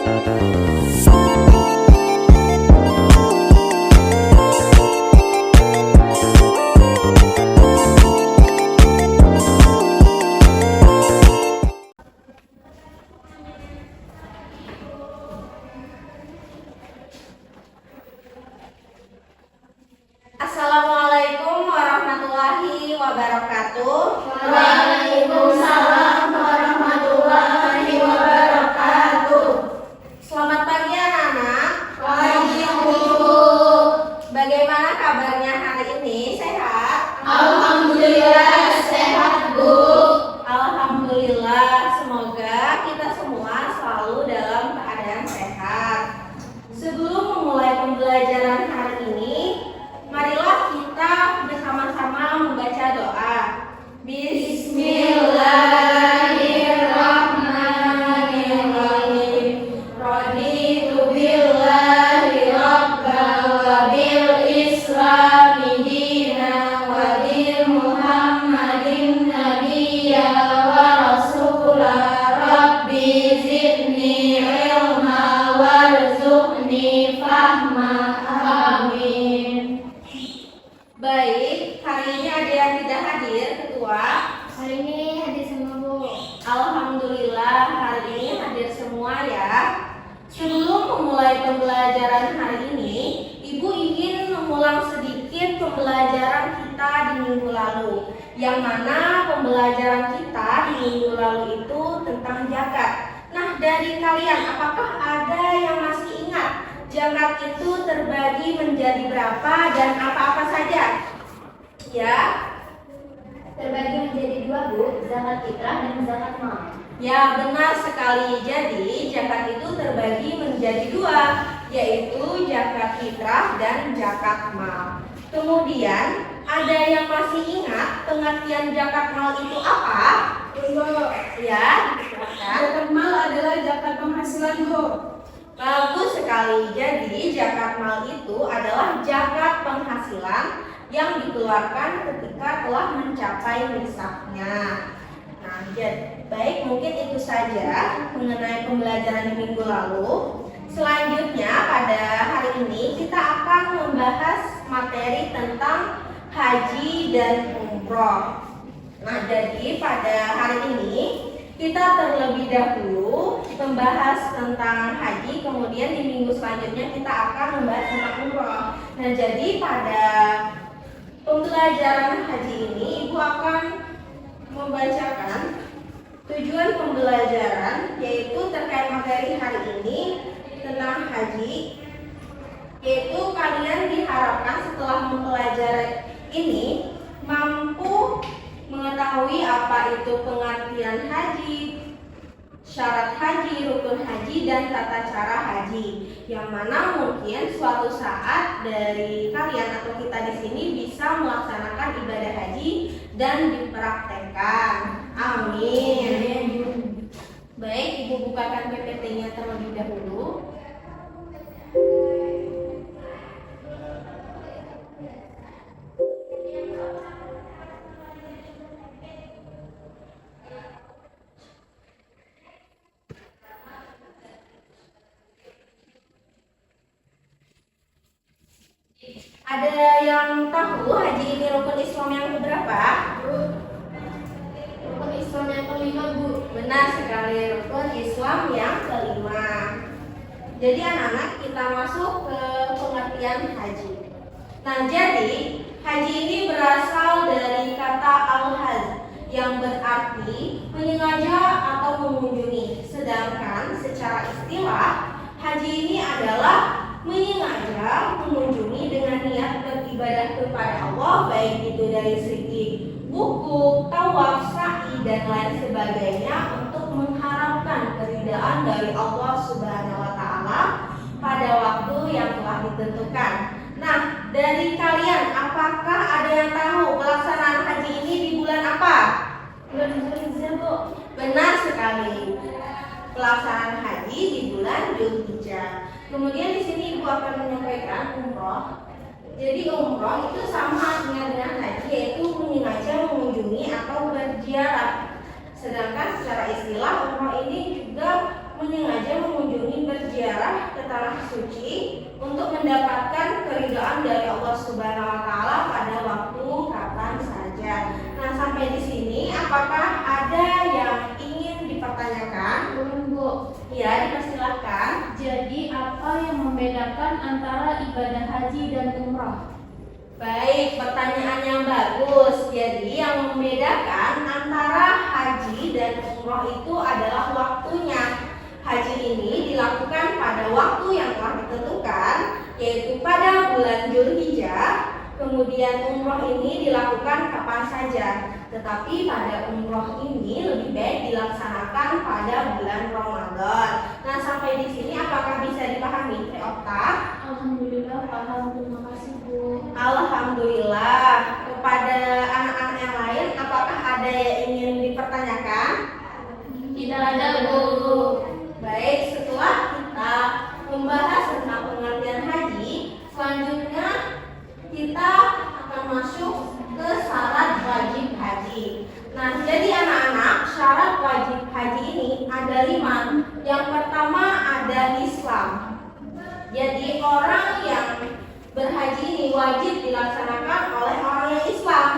Assalamualaikum warahmatullahi wabarakatuh. Waalaikumsalam warahmatullahi wabarakatuh. Selamat pagi anak-anak. Pagi Bu. Bagaimana kabarnya hari ini? Sehat? Alhamdulillah sehat Bu. Alhamdulillah, semoga kita semua selalu dalam keadaan sehat. Sebelum memulai pembelajaran hari ini, marilah kita bersama-sama membaca doa. Bismillahirrahmanirrahim. Raditu billahi rabban wa bil islami dinan wa bi Muhammadin nabiyya wa rasula. Rabbi zidni ilma warzuqni fahma. Amin. Baik, hari ini ada yang tidak hadir, Ketua. Hari ini hadir semua Bu. Alhamdulillah, hari ini hadir semua ya. Sebelum memulai pembelajaran hari ini, Ibu ingin mengulang sedikit pembelajaran kita di minggu lalu. Yang mana pembelajaran kita di minggu lalu itu tentang zakat. Nah, dari kalian, apakah ada yang masih ingat zakat itu terbagi menjadi berapa dan apa-apa saja? Ya, Terbagi menjadi dua Bu, zakat fitrah dan zakat mal. ya benar sekali. Jadi zakat itu terbagi menjadi dua, yaitu zakat fitrah dan zakat mal. Kemudian ada yang masih ingat pengertian zakat mal itu apa? Ya, silakan. Zakat mal adalah zakat penghasilan Bu. Bagus sekali. Jadi zakat mal itu adalah zakat penghasilan yang dikeluarkan ketika telah mencapai nisabnya. Nah, baik, mungkin itu saja mengenai pembelajaran di minggu lalu. Selanjutnya pada hari ini kita akan membahas materi tentang haji dan umroh. Nah, jadi pada hari ini kita terlebih dahulu membahas tentang haji, kemudian di minggu selanjutnya kita akan membahas tentang umroh. Nah, jadi pada pembelajaran haji ini Ibu akan membacakan tujuan pembelajaran, yaitu terkait materi hari ini tentang haji, yaitu kalian diharapkan setelah mempelajari ini mampu mengetahui apa itu pengertian haji, syarat haji, rukun haji, dan tata cara haji. Yang mana mungkin suatu saat dari kalian atau kita di sini bisa melaksanakan ibadah haji dan dipraktekkan. Amin. Baik, Ibu bukakan PPT-nya terlebih dahulu. Ada yang tahu haji ini rukun Islam yang keberapa? Rukun Islam yang kelima Bu. Benar sekali, rukun Islam yang kelima. Jadi anak-anak, kita masuk ke pengertian haji. Nah, jadi haji ini berasal dari kata al-hajj yang berarti menyengaja atau mengunjungi. Sedangkan secara istilah haji ini adalah menyengaja mengunjungi dengan niat beribadah kepada Allah, baik itu dari segi wukuf, tawaf, sa'i, dan lain sebagainya, untuk mengharapkan keridhaan dari Allah Subhanahu wa Ta'ala pada waktu yang telah ditentukan. Nah, dari kalian, apakah ada yang tahu pelaksanaan haji ini di bulan apa? Bulan Zulhijjah Bu. Benar sekali. Pelaksanaan haji di bulan Zulhijjah. Kemudian di sini Ibu akan menyampaikan umroh. Jadi umroh itu sama artinya dengan haji, yaitu menyengaja mengunjungi atau berziarah. Sedangkan secara istilah umroh ini juga menyengaja mengunjungi tanah suci untuk mendapatkan keridhaan dari Allah Subhanahu wa taala pada waktu kapan saja. Nah, sampai di sini apakah ada yang ingin dipertanyakan? Bu. Ya, dipersilakan. Jadi apa yang membedakan antara ibadah haji dan umrah? Baik, pertanyaan yang bagus. Jadi yang membedakan antara haji dan umroh itu adalah waktunya. Haji ini dilakukan pada waktu yang telah ditentukan, yaitu pada bulan Dzulhijjah. Kemudian umroh ini dilakukan kapan saja. Tetapi pada umroh ini lebih baik dilaksanakan pada bulan Ramadan. Nah, sampai di sini apakah bisa dipahami, Teh Okta? Alhamdulillah paham, terima kasih Bu. Alhamdulillah. Kepada anak-anak yang lain, apakah ada yang ingin dipertanyakan? Tidak ada Bu. Baik, setelah kita membahas tentang pengertian haji, selanjutnya kita akan masuk ke syarat wajib haji. Nah, jadi anak-anak, syarat wajib haji ini ada 5. Yang pertama ada Islam. Jadi orang yang berhaji ini wajib dilaksanakan oleh orang yang Islam,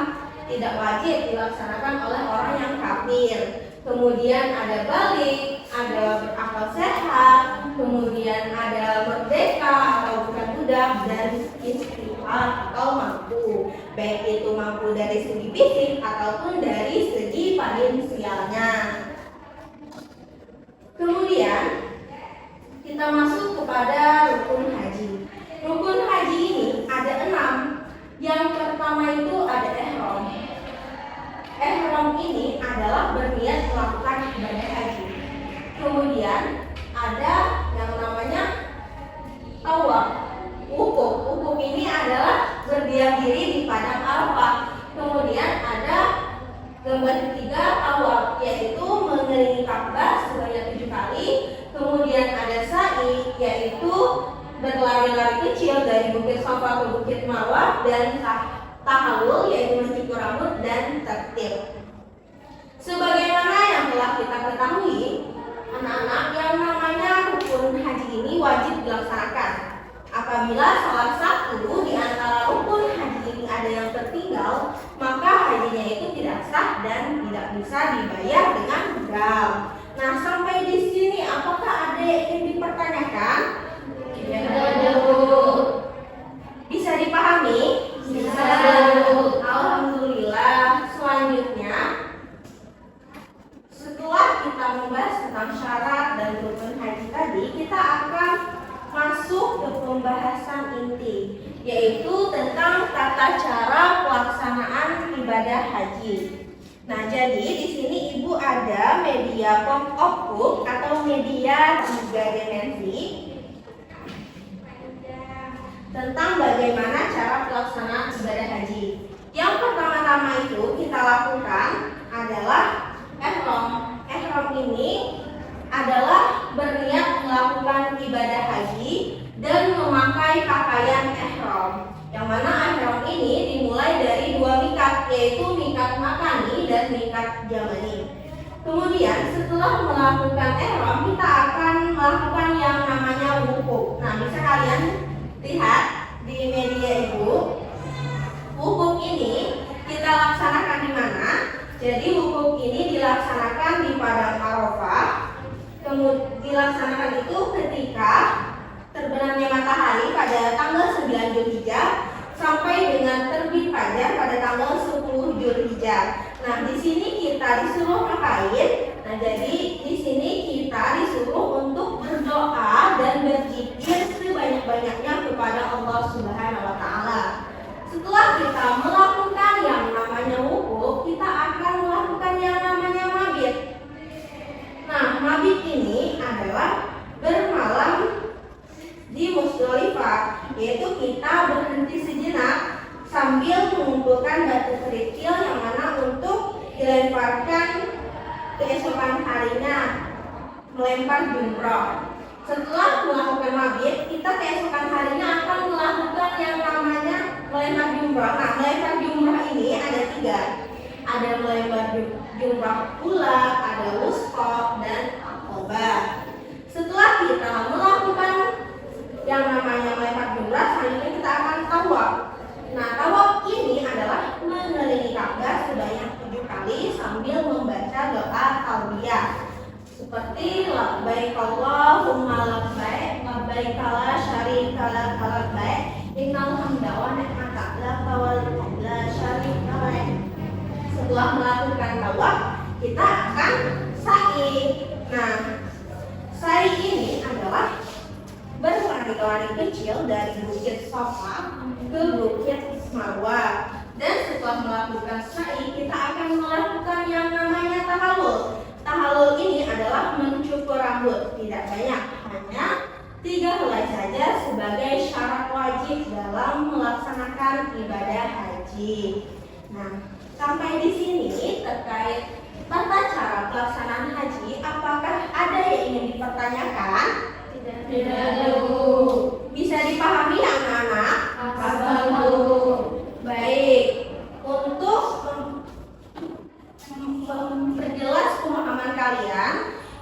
tidak wajib dilaksanakan oleh orang yang kafir. Kemudian ada balik, ada berakal sehat, kemudian ada merdeka atau bukan budak, dan istiqomah atau mampu, baik itu mampu dari segi fisik ataupun dari segi finansialnya. Kemudian kita masuk kepada rukun haji. Rukun haji ini ada 6. Yang pertama itu ada ihram. Ihram ini adalah berniat melakukan ibadah haji. Kemudian ada yang namanya tawaf. Wukuf ini adalah berdiam diri di padang Arafah. Kemudian ada gambar ketiga tawaf, yaitu mengelilingi Ka'bah sebanyak 7 kali. Kemudian ada sa'i, yaitu berlari-lari kecil dari Bukit Safa ke Bukit Marwah, dan tahallul, yaitu mencukur rambut dan tertib. Sebagaimana yang telah kita ketahui, anak-anak, yang namanya rukun haji ini wajib dilaksanakan. Apabila salah satu di antara rukun haji ini ada yang tertinggal, maka hajinya itu tidak sah dan tidak bisa dibayar dengan legal. Nah, sampai di sini apakah ada yang ingin dipertanyakan? Tidak Bu. Bisa dipahami? Bisa. Alhamdulillah. Selanjutnya, setelah kita membahas tentang syarat dan rukun haji tadi, kita akan masuk ke pembahasan inti, yaitu tentang tata cara pelaksanaan ibadah haji. Nah, jadi di sini Ibu ada media pop-up atau media 3 dimensi tentang bagaimana cara pelaksanaan ibadah haji. Yang pertama-tama itu kita lakukan adalah ihram. Ihram ini adalah berniat melakukan ibadah haji dan memakai pakaian ihram. Yang mana ihram ini dimulai dari 2 mikat, yaitu mikat makani dan mikat jamani. Kemudian setelah melakukan ihram, kita akan melakukan yang namanya wukuf. Nah, bisa kalian lihat di media Ibu. Wukuf ini kita laksanakan di mana? Jadi wukuf ini dilaksanakan di padang Arafah. Kemudian dilaksanakan itu ketika terbenamnya matahari pada tanggal 9 Dzulhijjah sampai dengan terbit fajar pada tanggal 10 Dzulhijjah. Nah, di sini kita disuruh ngapain? Nah, jadi di sini kita disuruh untuk berdoa dan berzikir sebanyak-banyaknya kepada Allah Subhanahu wa taala. Setelah kita melakukan yang namanya wukuf, kita akan melakukan yang namanya mabit. Nah, mabit ini adalah bermalam di Musdalifah, yaitu kita berhenti sejenak sambil mengumpulkan batu kerikil yang mana untuk dilemparkan keesokan harinya, melempar jumroh. Setelah melakukan mabit, kita keesokan harinya akan melakukan yang namanya melempar jumroh. Nah, melempar jumroh ini ada 3. Ada melempar jumroh pula, ada wusta, dan aqobah. Setelah kita melakukan labbaik Allahumma labbaik labbaik la syarika lak labbaik innal hamda wa ni'mata lak la syarika lak. Setelah melakukan tawaf, kita akan sa'i. Nah, sa'i ini adalah berlari-lari kecil dari bukit Safa ke bukit Marwah. Dan setelah melakukan sa'i, kita akan melakukan yang namanya tahallul. Tahallul ini adalah mencukur rambut, tidak banyak, hanya 3 helai saja sebagai syarat wajib dalam melaksanakan ibadah haji. Nah, sampai di sini terkait tata cara pelaksanaan haji, apakah ada yang ingin dipertanyakan? Tidak. Bisa dipahami anak-anak? Baik. Untuk memperjelas pemahaman kalian,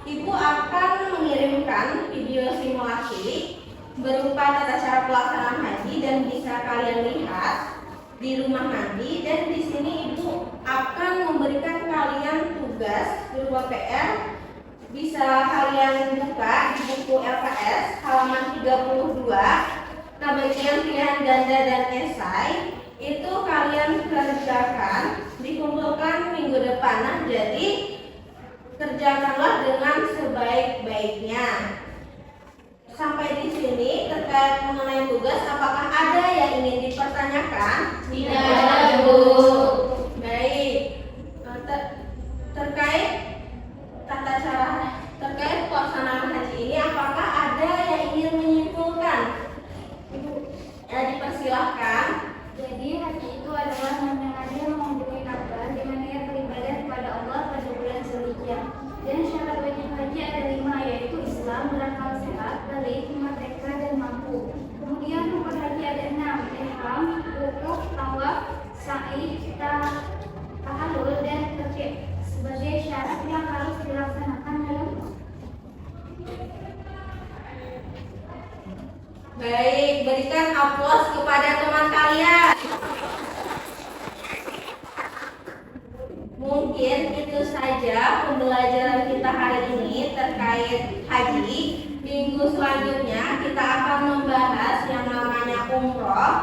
Ibu akan mengirimkan video simulasi berupa tata cara pelaksanaan haji dan bisa kalian lihat di rumah nanti. Dan di sini Ibu akan memberikan kalian tugas berupa PR. Bisa kalian buka di buku LKS halaman 32. Nah, bagian pilihan ganda dan esai itu kalian kerjakan, dikumpulkan minggu depan. Nah, jadi kerjakanlah dengan sebaik-baiknya. Sampai di sini terkait mengenai tugas, apakah ada yang ingin dipertanyakan? Tidak, Bu. Baik. Terkait tata cara terkait pelaksanaan haji ini, apakah ada yang ingin menyimpulkan? Ya, dipersilahkan. Jadi haji itu adalah menyengaja mengunjungi Ka'bah dengan niat beribadah kepada Allah pada bulan Zulhijjah. Dan syarat wajib haji ada 5, yaitu Islam, berakal sehat, balik, merdeka, dan mampu. Kemudian rukun haji ada 6, ihram, wukuf, tawaf, sa'i, tahallul, dan tertib sebagai syarat yang harus dilaksanakan dalam. Baik, berikan aplaus kepada teman kalian. Mungkin itu saja pembelajaran kita hari ini terkait haji. Minggu selanjutnya kita akan membahas yang namanya umroh.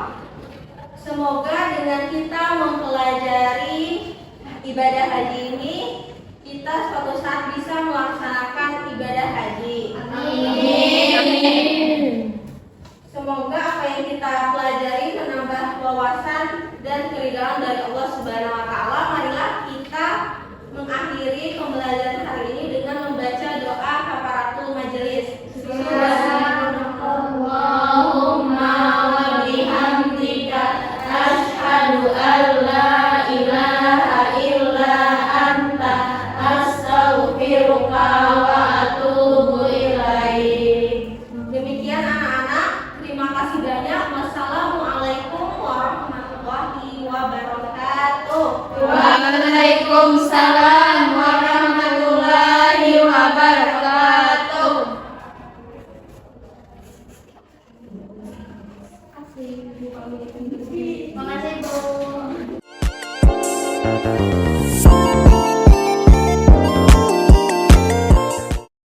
Semoga dengan kita mempelajari ibadah haji ini, kita suatu saat bisa melaksanakan ibadah haji.